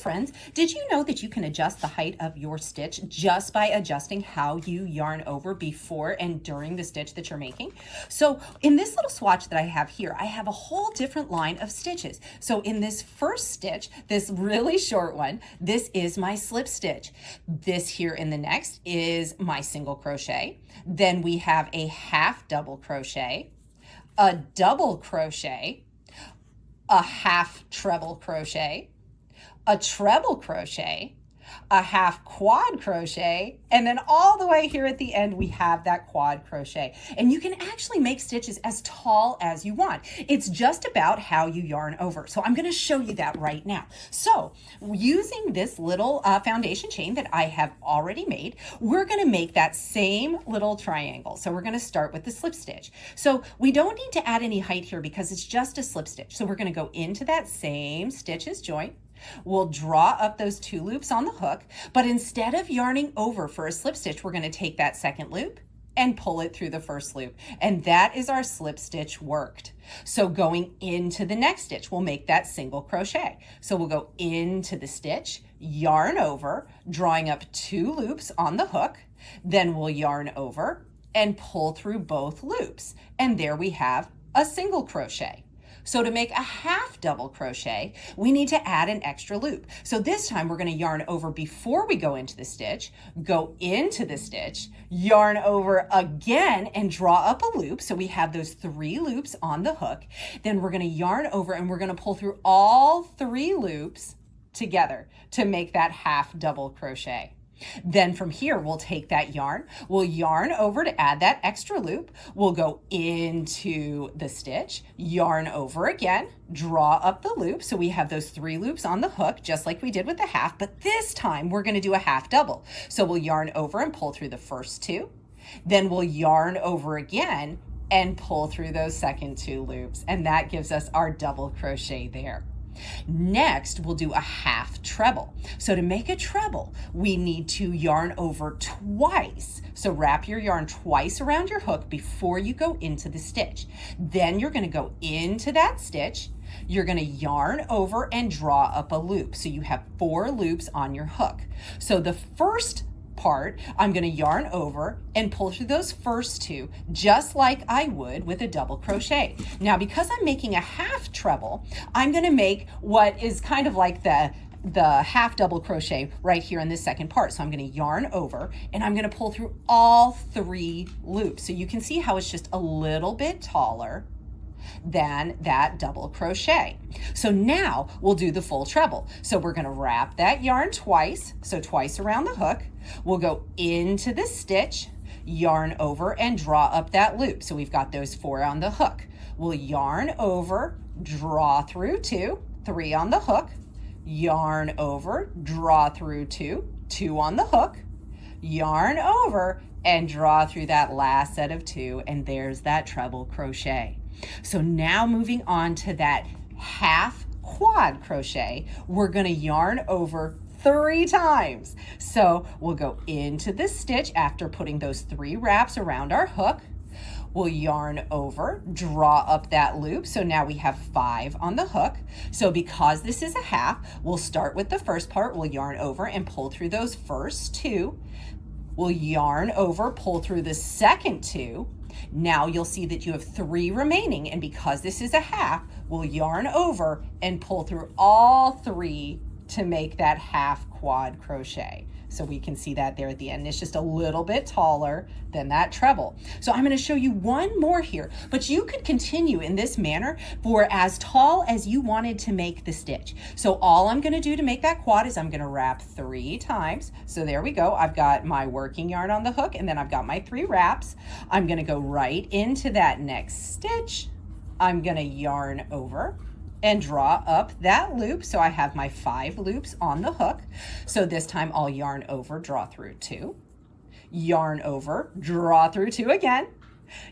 friends, did you know that you can adjust the height of your stitch just by adjusting how you yarn over before and during the stitch that you're making? So in this little swatch that I have here, I have a whole different line of stitches. So in this first stitch, this really short one, this is my slip stitch. This here in the next is my single crochet. Then we have a half double crochet, a double crochet, a half treble crochet, a treble crochet, a half quad crochet, and then all the way here at the end we have that quad crochet. And you can actually make stitches as tall as you want. It's just about how you yarn over. So I'm going to show you that right now. So using this little foundation chain that I have already made, we're going to make that same little triangle. So we're going to start with the slip stitch. So we don't need to add any height here because it's just a slip stitch. So we're going to go into that same stitches joint. We'll draw up those 2 loops on the hook, but instead of yarning over for a slip stitch, we're going to take that second loop and pull it through the first loop. And that is our slip stitch worked. So going into the next stitch, we'll make that single crochet. So we'll go into the stitch, yarn over, drawing up 2 loops on the hook. Then we'll yarn over and pull through both loops. And there we have a single crochet. So to make a half double crochet, we need to add an extra loop. So this time we're going to yarn over before we go into the stitch, go into the stitch, yarn over again and draw up a loop. So we have those 3 loops on the hook. Then we're going to yarn over and we're going to pull through all 3 loops together to make that half double crochet. Then from here, we'll take that yarn, we'll yarn over to add that extra loop, we'll go into the stitch, yarn over again, draw up the loop. So we have those 3 loops on the hook, just like we did with the half, but this time we're going to do a half double. So we'll yarn over and pull through the first 2, then we'll yarn over again and pull through those second 2 loops. And that gives us our double crochet there. Next, we'll do a half treble. So to make a treble, we need to yarn over twice. So wrap your yarn twice around your hook before you go into the stitch. Then you're going to go into that stitch. You're going to yarn over and draw up a loop. So you have 4 loops on your hook. So the first part, I'm going to yarn over and pull through those first 2, just like I would with a double crochet. Now, because I'm making a half treble, I'm going to make what is kind of like the half double crochet right here in this second part. So I'm going to yarn over and I'm going to pull through all 3 loops. So you can see how it's just a little bit taller than that double crochet. So now we'll do the full treble. So we're going to wrap that yarn twice, so twice around the hook. We'll go into the stitch, yarn over and draw up that loop. So we've got those 4 on the hook. We'll yarn over, draw through 2, 3 on the hook, yarn over, draw through 2, 2 on the hook, yarn over and draw through that last set of 2, and there's that treble crochet. So now moving on to that half quad crochet, we're going to yarn over 3 times. So we'll go into the stitch after putting those 3 wraps around our hook. We'll yarn over, draw up that loop. So now we have 5 on the hook. So because this is a half, we'll start with the first part. We'll yarn over and pull through those first 2. We'll yarn over, pull through the second 2. Now you'll see that you have 3 remaining, and because this is a half, we'll yarn over and pull through all 3 to make that half quad crochet. So we can see that there at the end. It's just a little bit taller than that treble. So I'm going to show you one more here, but you could continue in this manner for as tall as you wanted to make the stitch. So all I'm going to do to make that quad is I'm going to wrap 3 times. So there we go. I've got my working yarn on the hook, and then I've got my 3 wraps. I'm going to go right into that next stitch. I'm going to yarn over and draw up that loop. So I have my 5 loops on the hook. So this time I'll yarn over, draw through 2, yarn over, draw through 2 again,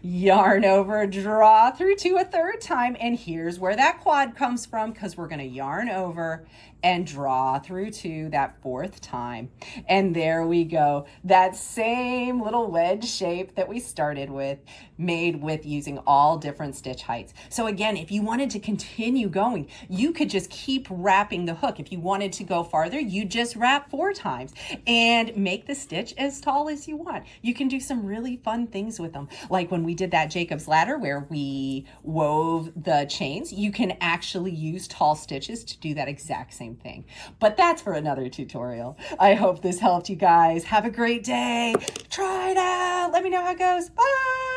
yarn over, draw through 2 a third time. And here's where that quad comes from, because we're going to yarn over and draw through 2 that 4th time. And there we go. That same little wedge shape that we started with, made with using all different stitch heights. So again, if you wanted to continue going, you could just keep wrapping the hook. If you wanted to go farther, you just wrap 4 times and make the stitch as tall as you want. You can do some really fun things with them. Like when we did that Jacob's ladder where we wove the chains, you can actually use tall stitches to do that exact same thing. But that's for another tutorial. I hope this helped you guys. Have a great day. Try it out. Let me know how it goes. Bye.